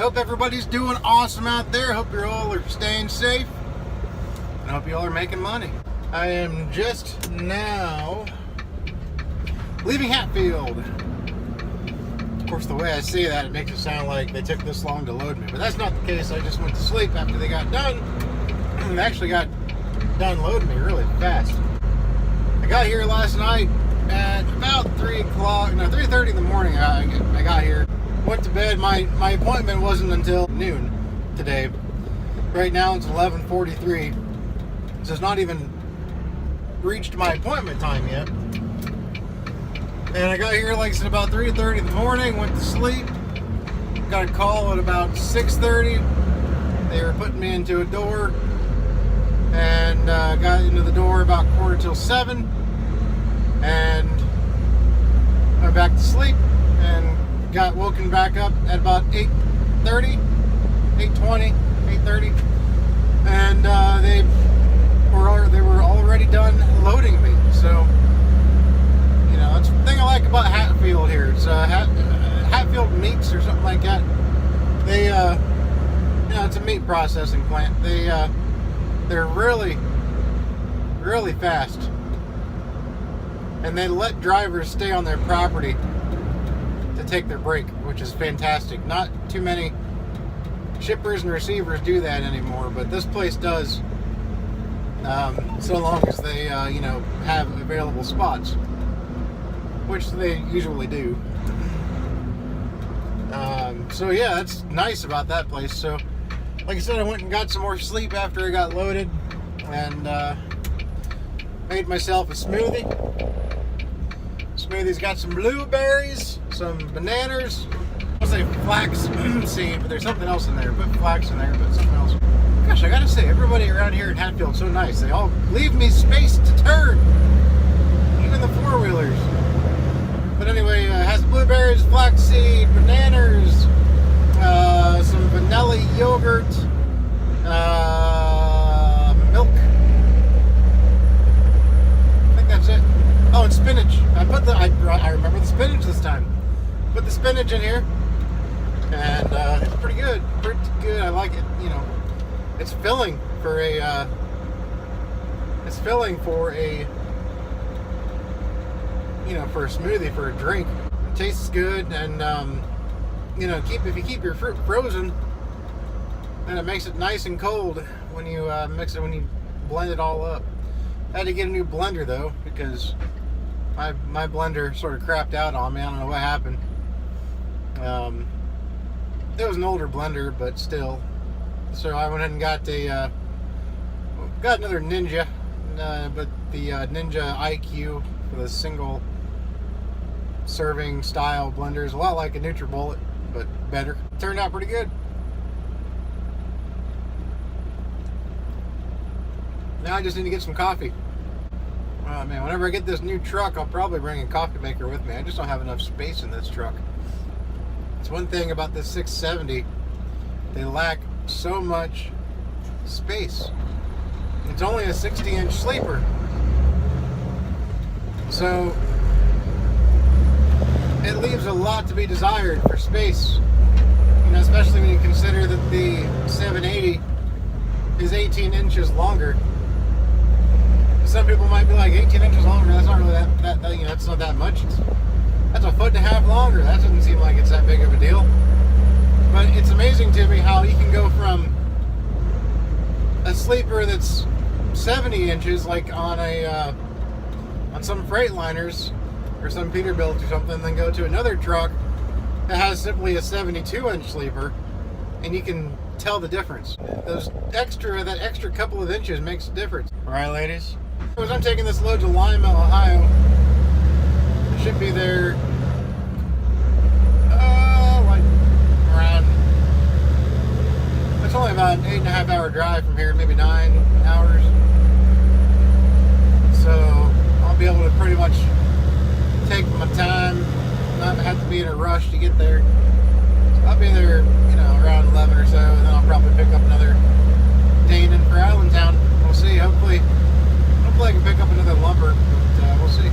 hope everybody's doing awesome out there. Hope you all are staying safe. And I hope you all are making money. I am just now leaving Hatfield. Of course, the way I say that, it makes it sound like they took this long to load me. But that's not the case. I just went to sleep after they got done. They actually got done loading me really fast. I got here last night at about 3:30 in the morning. I got here, went to bed. My appointment wasn't until noon today. Right now it's 11:43. So it's not even reached my appointment time yet. And I got here, like I said, about 3:30 in the morning, went to sleep. Got a call at about 6:30. They were putting me into a door. And got into the door about 6:45. And went back to sleep. And got woken back up at about 8:30, 8:20, 8:30. And they were already done loading me. So, you know, that's the thing I like about Hatfield here. It's Hatfield Meats or something like that. They, you know, it's a meat processing plant. They're really, really fast. And they let drivers stay on their property to take their break, which is fantastic. Not too many shippers and receivers do that anymore, but this place does. So long as they, you know, have available spots, which they usually do. So yeah, that's nice about that place. So, like I said, I went and got some more sleep after I got loaded, and made myself a smoothie. Smoothie's got some blueberries, some bananas. I'll say flax seed, but there's something else in there. Put flax in there, but something else. Gosh, I gotta say, everybody around here in Hatfield's so nice. They all leave me space to turn. Even the four-wheelers. But anyway, it has blueberries, flaxseed, bananas, some vanilla yogurt, milk. I think that's it. Oh, and spinach. I remember the spinach this time. Put the spinach in here. And it's pretty good. Pretty good. I like it, you know. It's filling for a, you know, for a smoothie, for a drink. It tastes good, and, you know, if you keep your fruit frozen, then it makes it nice and cold when you when you blend it all up. I had to get a new blender, though, because my blender sort of crapped out on me. I don't know what happened. It was an older blender, but still. So I went ahead and got another Ninja, but the Ninja IQ for the single serving style blender is a lot like a NutriBullet, but better. Turned out pretty good. Now I just need to get some coffee. Oh man, whenever I get this new truck, I'll probably bring a coffee maker with me. I just don't have enough space in this truck. It's one thing about this 670, they lack so much space. It's only a 60-inch sleeper, so it leaves a lot to be desired for space, you know, especially when you consider that the 780 is 18 inches longer. Some people might be like, 18 inches longer, that's not really that you know, that's not that much. That's a foot and a half longer. That doesn't seem like it's that big of a deal. But it's amazing to me how you can go from a sleeper that's 70 inches, like on some Freightliners or some Peterbilt or something, then go to another truck that has simply a 72-inch sleeper, and you can tell the difference. That extra couple of inches makes a difference. All right, ladies. As I'm taking this load to Lima, Ohio, I should be there. It's only about an 8.5 hour drive from here, maybe 9 hours. So I'll be able to pretty much take my time, not have to be in a rush to get there. So I'll be there, you know, around 11 or so, and then I'll probably pick up another Dane in for Allentown. We'll see. Hopefully I can pick up another lumber, but we'll see.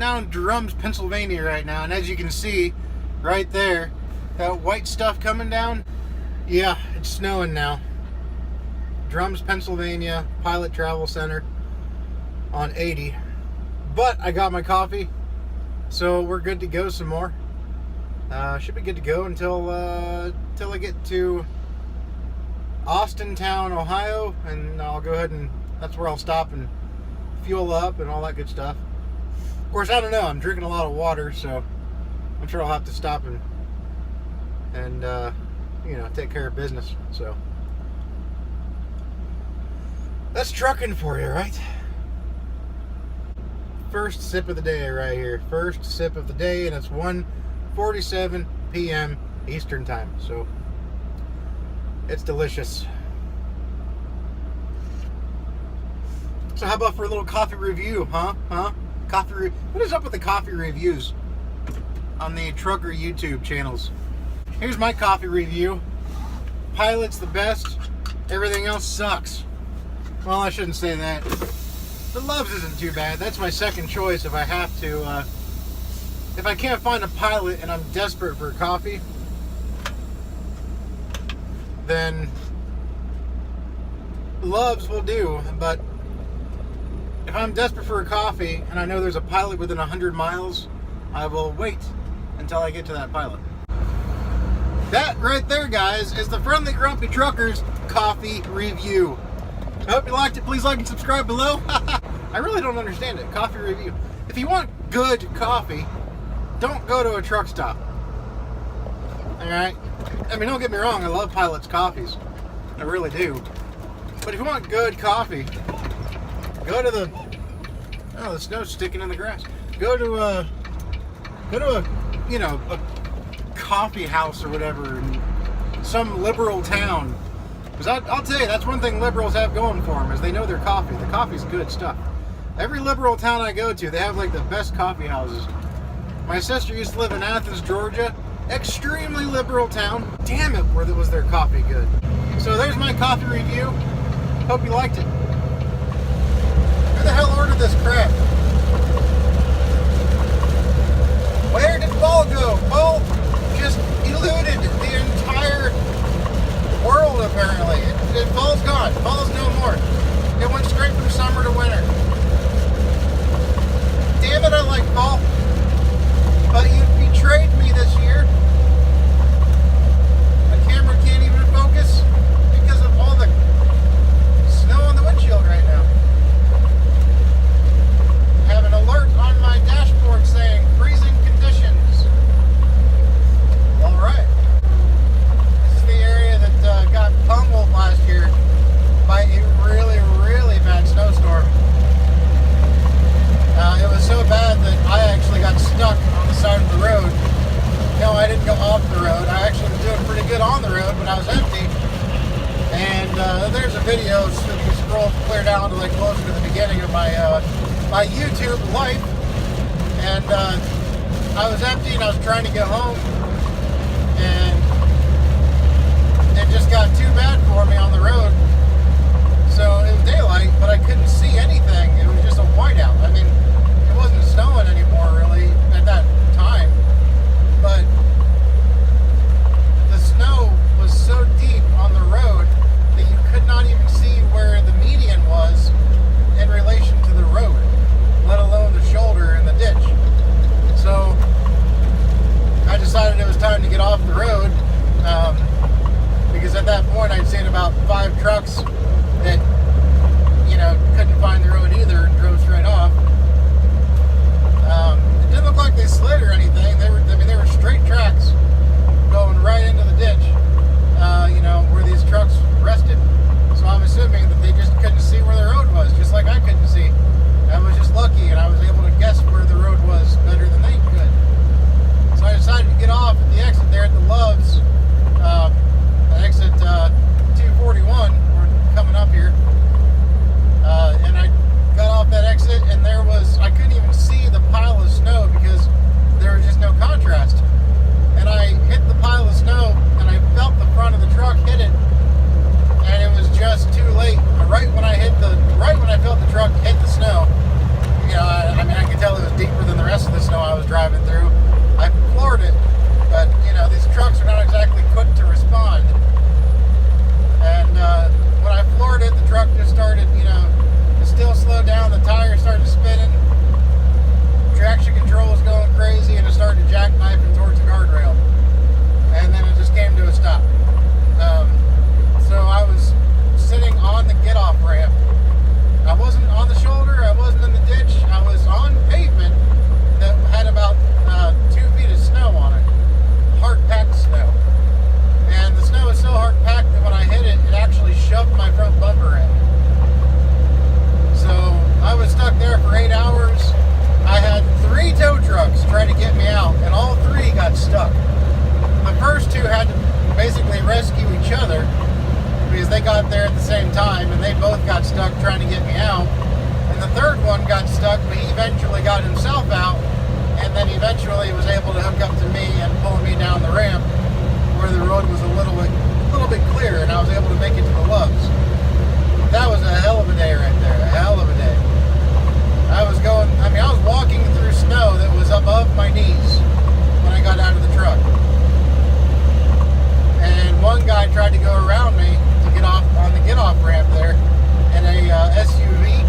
now in Drums, Pennsylvania right now, and as you can see right there, that white stuff coming down, yeah, it's snowing now. Drums, Pennsylvania, Pilot Travel Center on 80. But I got my coffee, so we're good to go some more. Should be good to go until I get to Austintown, Ohio, and I'll go ahead and that's where I'll stop and fuel up and all that good stuff. Of course, I don't know. I'm drinking a lot of water, so I'm sure I'll have to stop and you know, take care of business. So that's trucking for you, right? First sip of the day right here. First sip of the day, and it's 1:47 p.m. Eastern time. So it's delicious. So how about for a little coffee review, huh? What is up with the coffee reviews on the trucker YouTube channels? Here's my coffee review. Pilot's the best. Everything else sucks. Well, I shouldn't say that. The Love's isn't too bad. That's my second choice if I have to. If I can't find a Pilot and I'm desperate for coffee, then Love's will do. But if I'm desperate for a coffee and I know there's a Pilot within 100 miles, I will wait until I get to that Pilot. That right there, guys, is the Friendly Grumpy Truckers coffee review. I hope you liked it. Please like and subscribe below. I really don't understand it. Coffee review. If you want good coffee, don't go to a truck stop. Alright? I mean, don't get me wrong. I love Pilot's coffees. I really do. But if you want good coffee, go to the... Oh, the snow's sticking in the grass. Go to a you know, a coffee house or whatever in some liberal town. Because I'll tell you, that's one thing liberals have going for them, is they know their coffee. The coffee's good stuff. Every liberal town I go to, they have like the best coffee houses. My sister used to live in Athens, Georgia. Extremely liberal town. Damn it, where was their coffee good. So there's my coffee review. Hope you liked it. Who the hell ordered this crap? Where did Paul go? Paul just eluded the entire world, apparently. Fall's gone. Fall's no more. It went straight from summer to winter. Damn it, I like fall. But you betrayed me this year. The camera can't even focus because of all the snow on the windshield right now. I have an alert on my dashboard saying freezing conditions. Alright. This is the area that got pummeled last year by a really, really bad snowstorm. It was so bad that I actually got stuck on the side of the road. No, I didn't go off the road. I actually was doing pretty good on the road, but I was empty. And there's a video, so if you scroll clear down to like closer to the beginning of my my YouTube life. And I was empty and I was trying to get home. And it just got too bad for me on the road. So it was daylight, but I couldn't see anything. It was just a whiteout. I mean, it wasn't snowing anymore really at that time, but the snow was so deep on the road that you could not even see where the median was in relation to the road, let alone the shoulder and the ditch. So I decided it was time to get off the road, because at that point I'd seen about 5 trucks that, you know, couldn't find the road either and drove straight off. It didn't look like they slid or anything. They were straight tracks going right into the ditch, you know, where these trucks rested. So I'm assuming that they just couldn't see where the road was, just like I couldn't see. I was just lucky, and I was able to guess where the road was better than they could. So I decided to get off at the exit there at the Love's, exit 241, or because they got there at the same time, and they both got stuck trying to get me out. And the third one got stuck, but he eventually got himself out, and then eventually was able to hook up to me and pull me down the ramp where the road was a little bit clearer, and I was able to make it to the Loves. That was a hell of a day right there, a hell of a day. I was walking through snow that was above my knees when I got out of the truck. And one guy tried to go around me to get off on the get-off ramp there in a SUV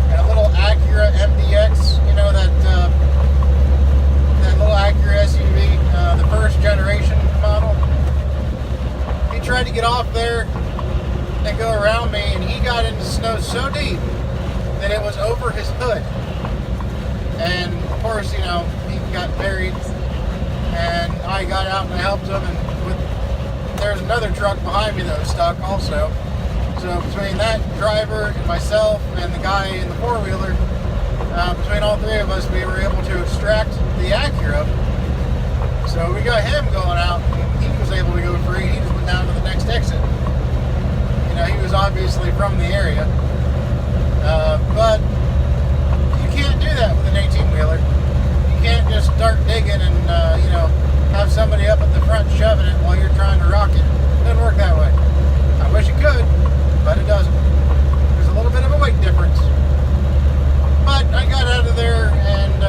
and a little Acura MDX, you know, that little Acura SUV, the first generation model. He tried to get off there and go around me, and he got into snow so deep that it was over his hood. And of course, you know, he got buried, and I got out and I helped him, and there's another truck behind me that was stuck also. So between that driver and myself and the guy in the four-wheeler, between all three of us, we were able to extract the Acura. So we got him going out, and he was able to go free. He just went down to the next exit. You know, he was obviously from the area. But you can't do that with an 18-wheeler. You can't just start digging and, you know, have somebody up at the front shoving it while you're trying to rock it. It doesn't work that way. I wish it could, but it doesn't. There's a little bit of a weight difference. But I got out of there, and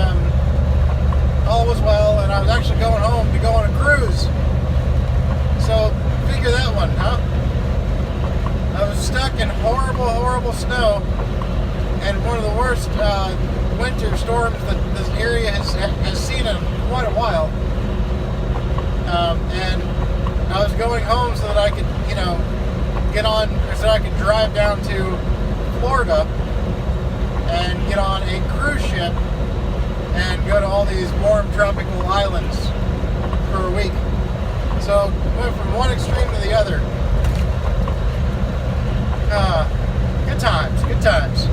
all was well, and I was actually going home to go on a cruise. So, figure that one, huh? I was stuck in horrible, horrible snow, and one of the worst winter storms that this area has seen in quite a while. And I was going home so that I could, you know, get on, or so I could drive down to Florida and get on a cruise ship and go to all these warm tropical islands for a week. So went from one extreme to the other. Good times, good times.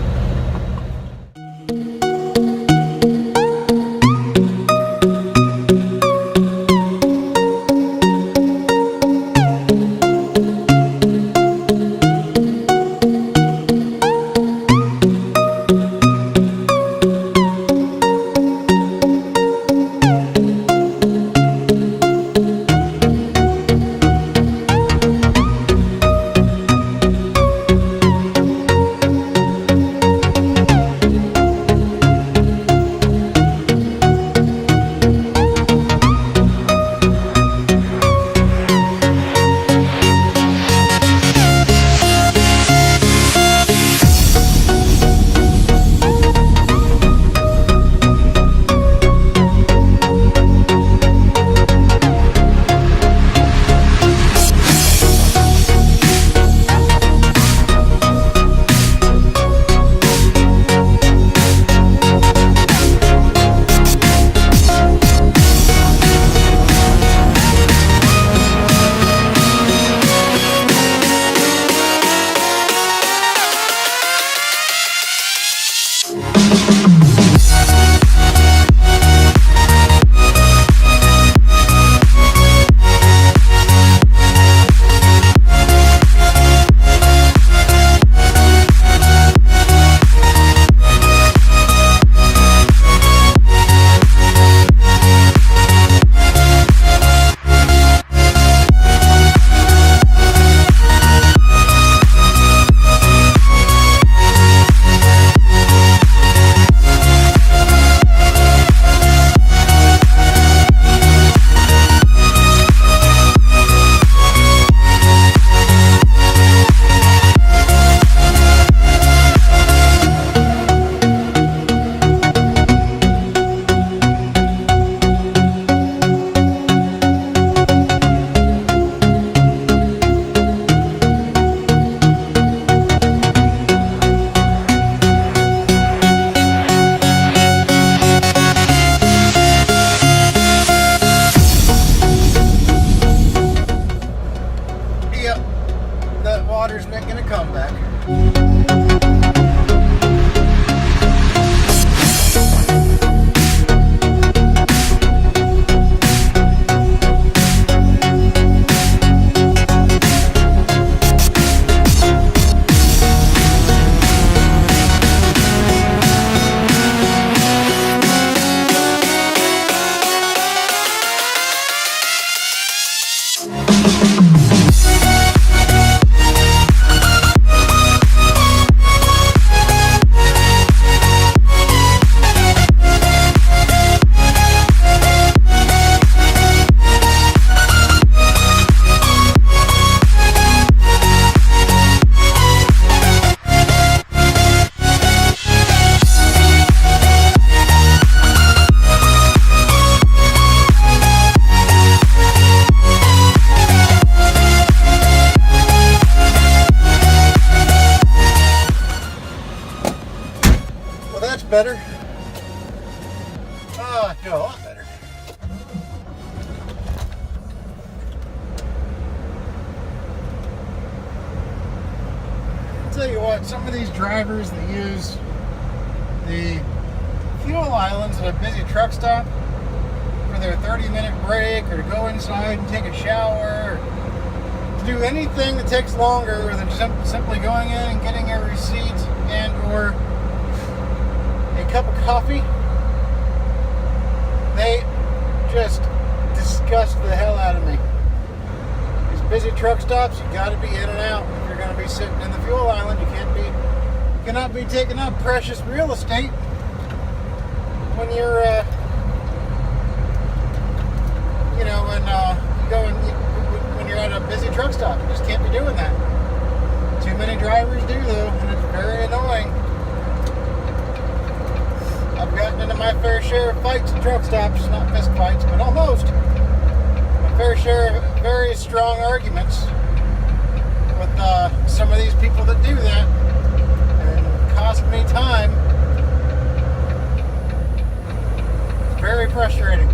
better. Oh, I feel a lot better. I'll tell you what, some of these drivers that use the fuel islands at a busy truck stop for their 30-minute break, or to go inside and take a shower, or to do anything that takes longer than simply going in and getting a receipt and or a cup of coffee, they just disgust the hell out of me. These busy truck stops, you got to be in and out. If you're going to be sitting in the fuel island, you cannot be taking up precious real estate when you're when you're at a busy truck stop. You just can't be doing that. Too many drivers do, though, and it's very annoying. I've gotten into my fair share of fights at truck stops, not fist fights, but almost. My fair share of very strong arguments with some of these people that do that, and it cost me time. It's very frustrating.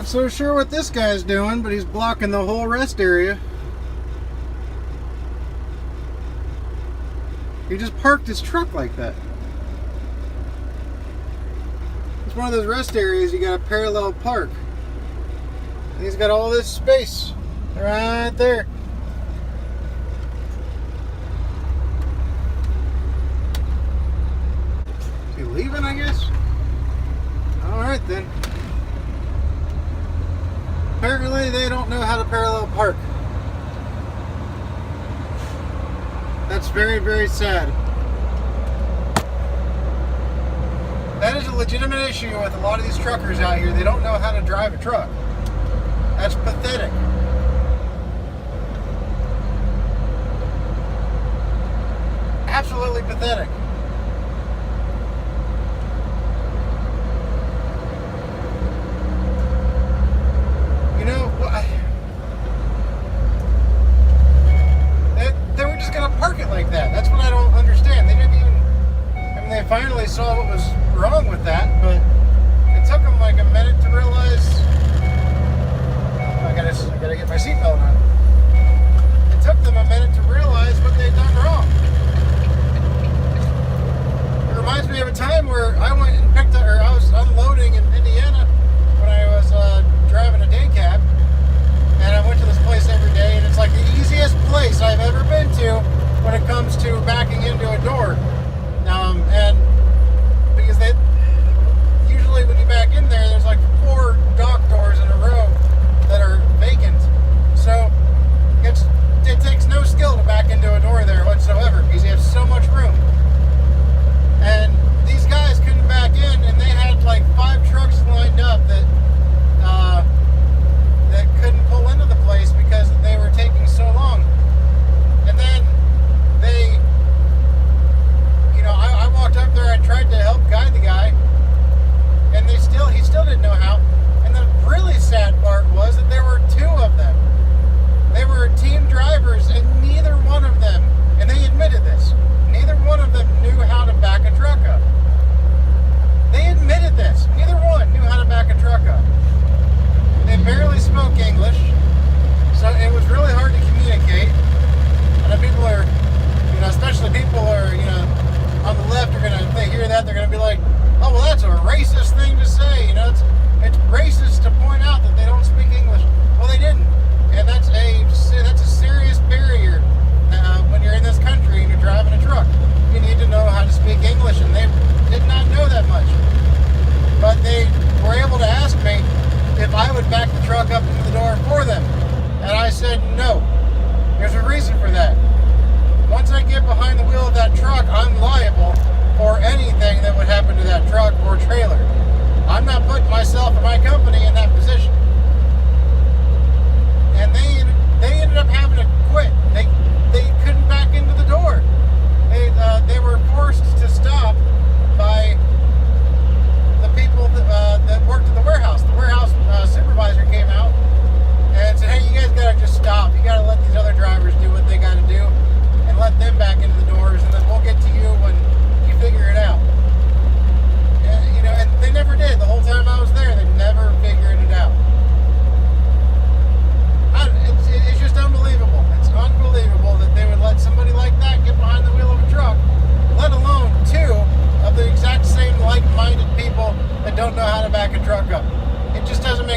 So sure what this guy's doing, but he's blocking the whole rest area. He just parked his truck like that. It's one of those rest areas you got to parallel park. And he's got all this space right there. Is he leaving, I guess? Alright then. Apparently they don't know how to parallel park. That's very, very sad. That is a legitimate issue with a lot of these truckers out here. They don't know how to drive a truck. That's pathetic. Absolutely pathetic. They were just going to park it like that. That's what I don't understand. They didn't even... I mean, they finally saw what was wrong with that, but it took them like a minute to realize... I gotta get my seatbelt on. It took them a minute to realize what they'd done wrong. It reminds me of a time where I went and I was unloading in Indiana when I was driving a day cab. And I went to this place every day, and it's like the easiest place I've ever been to when it comes to backing into a door. And because usually when you back in there, there's like 4 dock doors in a row that are vacant. So it takes no skill to back into a door there whatsoever, because you have so much room. And these guys couldn't back in, and they had like 5 trucks lined up that couldn't pull into the place because they were taking so long. And then they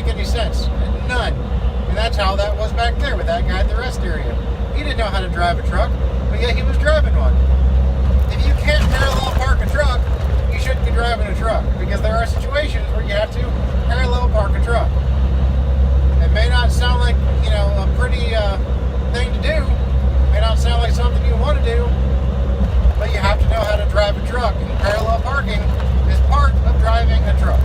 make any sense. None. And that's how that was back there with that guy at the rest area. He didn't know how to drive a truck, but yet he was driving one. If you can't parallel park a truck, you shouldn't be driving a truck, because there are situations where you have to parallel park a truck. It may not sound like, you know, a pretty thing to do. It may not sound like something you want to do, but you have to know how to drive a truck, and parallel parking is part of driving a truck.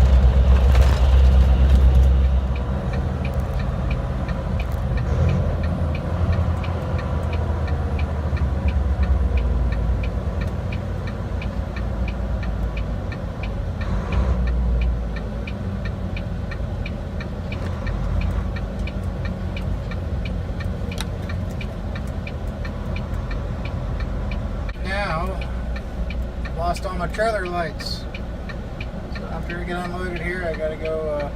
Lost all my trailer lights. So after I get unloaded here, I gotta go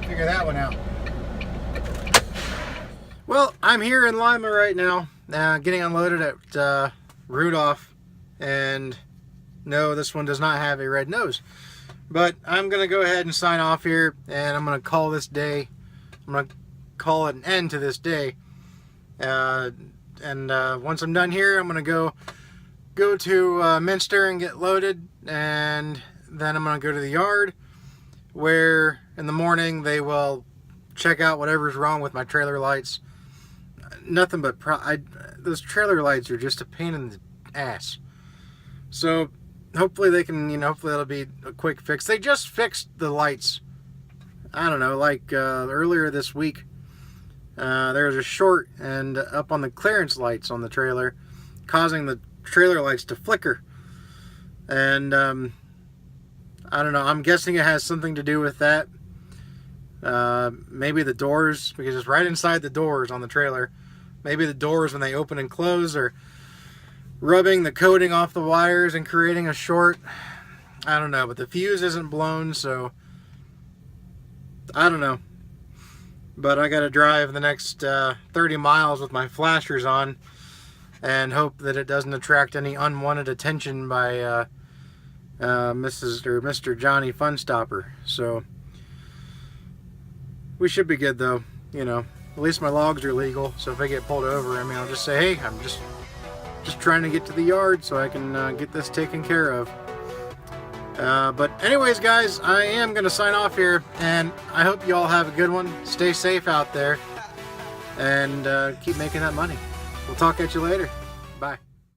figure that one out. Well, I'm here in Lima right now, getting unloaded at Rudolph, and no, this one does not have a red nose. But I'm gonna go ahead and sign off here, and I'm gonna call this day. I'm gonna call it an end to this day. Once I'm done here, I'm gonna go to Minster and get loaded, and then I'm going to go to the yard, where in the morning they will check out whatever's wrong with my trailer lights. Nothing but those trailer lights are just a pain in the ass. So hopefully they can, you know, hopefully it'll be a quick fix. They just fixed the lights, I don't know, like earlier this week. There was a short and up on the clearance lights on the trailer, causing the trailer lights to flicker. And I don't know, I'm guessing it has something to do with that. Maybe the doors, because it's right inside the doors on the trailer. Maybe the doors, when they open and close, are rubbing the coating off the wires and creating a short. I don't know, but the fuse isn't blown, so I don't know. But I gotta drive the next 30 miles with my flashers on, and hope that it doesn't attract any unwanted attention by Mrs. or Mr. Johnny Funstopper. So we should be good, though. You know, at least my logs are legal. So if I get pulled over, I mean, I'll just say, hey, I'm just trying to get to the yard so I can get this taken care of. But anyways, guys, I am gonna sign off here, and I hope you all have a good one. Stay safe out there, and keep making that money. We'll talk at you later. Bye.